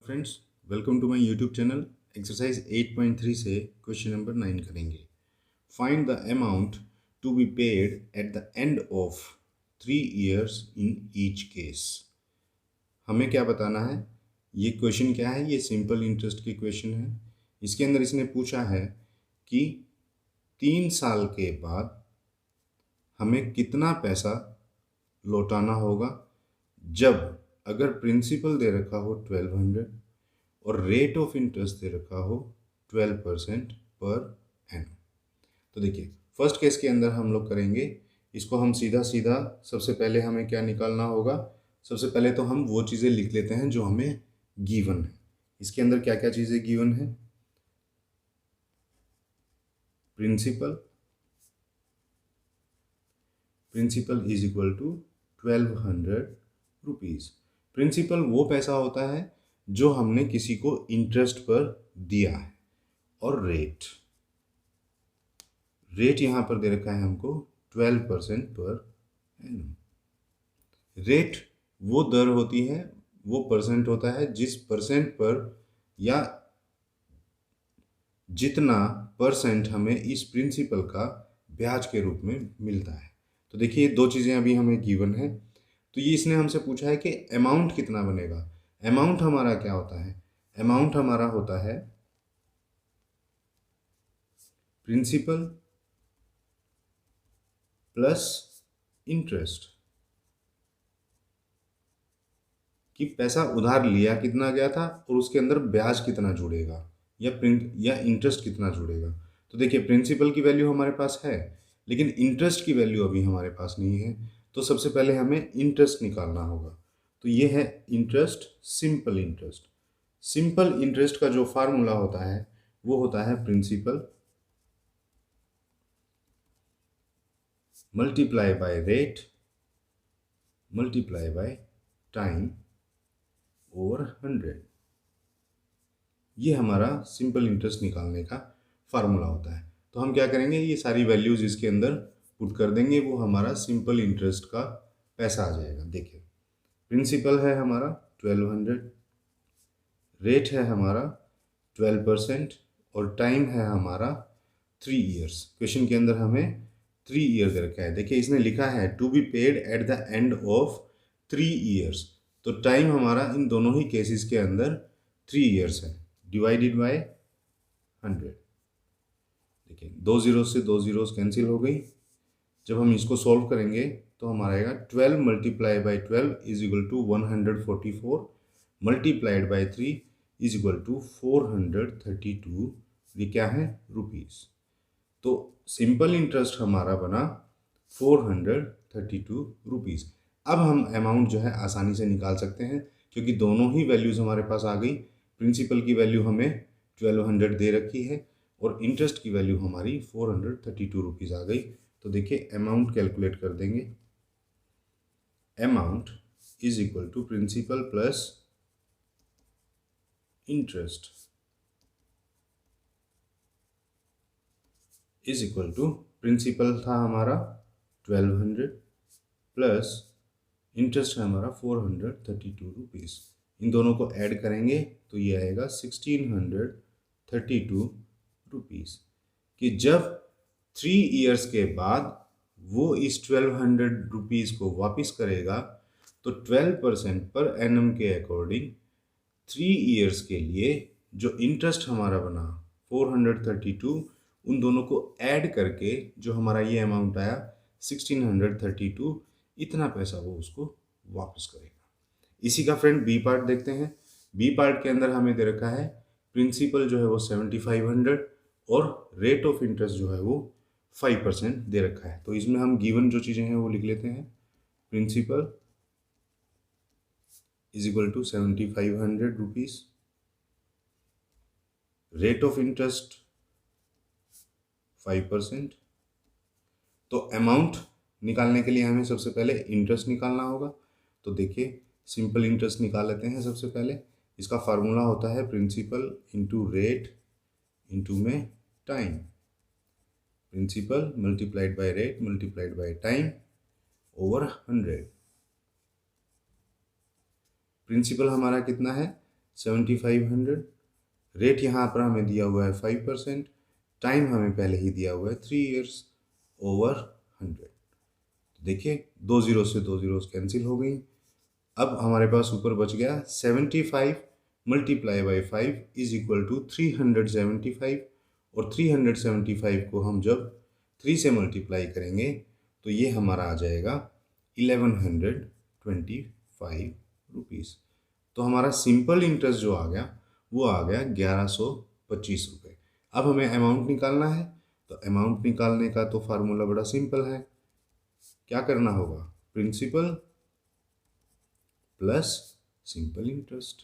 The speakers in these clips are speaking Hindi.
Friends, welcome to my YouTube channel. Exercise 8.3 से क्वेश्चन नंबर 9 करेंगे। Find the amount to be paid at the end of 3 years in each case. हमें क्या बताना है? ये क्वेश्चन क्या है? ये सिंपल इंटरेस्ट की क्वेश्चन है। इसके अंदर इसने पूछा है कि 3 साल के बाद हमें कितना पैसा लौटाना होगा जब अगर प्रिंसिपल दे रखा हो 1200 और रेट ऑफ इंटरेस्ट दे रखा हो 12% पर एनम। तो देखिए, फर्स्ट केस के अंदर हम लोग करेंगे इसको। हम सीधा सीधा सबसे पहले हमें क्या निकालना होगा? सबसे पहले तो हम वो चीज़ें लिख लेते हैं जो हमें गिवन है। इसके अंदर क्या क्या चीज़ें गिवन है? Principal is equal to 1200 rupees. Principal वो पैसा होता है जो हमने किसी को इंटरेस्ट पर दिया है। और रेट यहाँ पर दे रखा है हमको 12% पर एनम। रेट वो दर होती है, वो परसेंट होता है जिस परसेंट पर या जितना परसेंट हमें इस प्रिंसिपल का ब्याज के रूप में मिलता है। तो देखिए, दो चीज़ें अभी हमें गिवन है। तो ये इसने हमसे पूछा है कि अमाउंट कितना बनेगा। अमाउंट हमारा क्या होता है? अमाउंट हमारा होता है प्रिंसिपल प्लस इंटरेस्ट। कि पैसा उधार लिया कितना गया था और उसके अंदर ब्याज कितना जुड़ेगा या इंटरेस्ट कितना जुड़ेगा। तो देखिए, प्रिंसिपल की वैल्यू हमारे पास है, लेकिन इंटरेस्ट की वैल्यू अभी हमारे पास नहीं है। तो सबसे पहले हमें इंटरेस्ट निकालना होगा। तो ये है interest, simple interest. Simple interest का जो फार्मूला होता है वो होता है principal multiply by rate multiply by time over 100। ये हमारा सिंपल इंटरेस्ट निकालने का फार्मूला होता है। तो हम क्या करेंगे, ये सारी वैल्यूज इसके अंदर पुट कर देंगे, वो हमारा सिंपल इंटरेस्ट का पैसा आ जाएगा। देखिए, प्रिंसिपल है हमारा 1200, रेट है हमारा 12% और टाइम है हमारा 3 years। क्वेश्चन के अंदर हमें 3 years रखा है। देखिए, इसने लिखा है to be paid at the end of 3 years। तो टाइम हमारा इन दोनों ही केसेस के अंदर 3 years है, डिवाइडेड बाय 100। देखिए, 2 zeros से 2 zeros कैंसिल हो गई। जब हम इसको सॉल्व करेंगे तो हमारा आएगा 12 multiply by 12 is equal to 144 multiplied by 3 is equal to 432। ये क्या है? रुपीज़। तो सिंपल इंटरेस्ट हमारा बना 432 रुपीज़। अब हम अमाउंट जो है आसानी से निकाल सकते हैं, क्योंकि दोनों ही वैल्यूज़ हमारे पास आ गई। प्रिंसिपल की वैल्यू हमें 1200 दे रखी है और इंटरेस्ट की वैल्यू हमारी 432 रुपीज़ आ गई। तो देखिए, अमाउंट कैलकुलेट कर देंगे। Amount is equal to principal plus interest is equal to, principal था हमारा 1200 प्लस इंटरेस्ट है हमारा 432 रुपीज़। इन दोनों को ऐड करेंगे तो ये आएगा 1632 रुपीज़। कि जब 3 years के बाद वो इस 1200 रुपीज़ को वापस करेगा तो 12% पर एनम के अकॉर्डिंग 3 years के लिए जो इंटरेस्ट हमारा बना 432, उन दोनों को ऐड करके जो हमारा ये अमाउंट आया 1632, इतना पैसा वो उसको वापस करेगा। इसी का फ्रेंड बी पार्ट देखते हैं। बी पार्ट के अंदर हमें दे रखा है प्रिंसिपल जो है वो 7500 और रेट ऑफ इंटरेस्ट जो है वो 5% दे रखा है। तो इसमें हम गिवन जो चीज़ें हैं वो लिख लेते हैं। Principal is equal to 7500 rupees, rate of interest 5%। तो अमाउंट निकालने के लिए हमें सबसे पहले इंटरेस्ट निकालना होगा। तो देखिए, सिंपल इंटरेस्ट निकाल लेते हैं सबसे पहले। इसका फार्मूला होता है प्रिंसिपल इंटू रेट इंटू में time. Principal multiplied by rate multiplied by time over 100। Principal हमारा कितना है? 7500, रेट यहाँ पर हमें दिया हुआ है 5%, टाइम हमें पहले ही दिया हुआ है 3 ईयर्स ओवर 100। देखिए 2 जीरो से 2 जीरोस कैंसिल हो गई। अब हमारे पास ऊपर बच गया 75 multiply by 5 is equal to 375, और 375 को हम जब 3 से मल्टीप्लाई करेंगे तो ये हमारा आ जाएगा 1125 रुपीज़। तो हमारा सिंपल इंटरेस्ट जो आ गया वो आ गया 1125 रुपये। अब हमें अमाउंट निकालना है, तो अमाउंट निकालने का तो फार्मूला बड़ा सिंपल है। क्या करना होगा? Principal plus simple interest.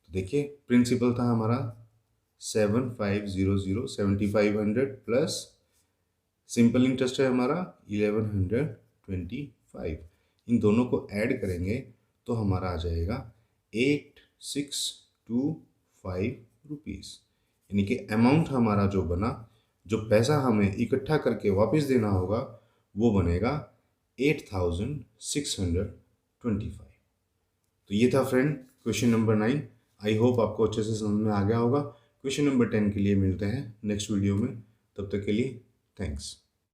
तो देखिए प्रिंसिपल था हमारा 7500, 7500 प्लस सिंपल इंटरेस्ट है हमारा 1125। इन दोनों को ऐड करेंगे तो हमारा आ जाएगा 8625 रुपीज़। यानी कि अमाउंट हमारा जो बना, जो पैसा हमें इकट्ठा करके वापस देना होगा, वो बनेगा 8625। तो ये था friend question number 9। I hope आपको अच्छे से समझ में आ गया होगा। क्वेश्चन नंबर 10 के लिए मिलते हैं नेक्स्ट वीडियो में। तब तक के लिए थैंक्स।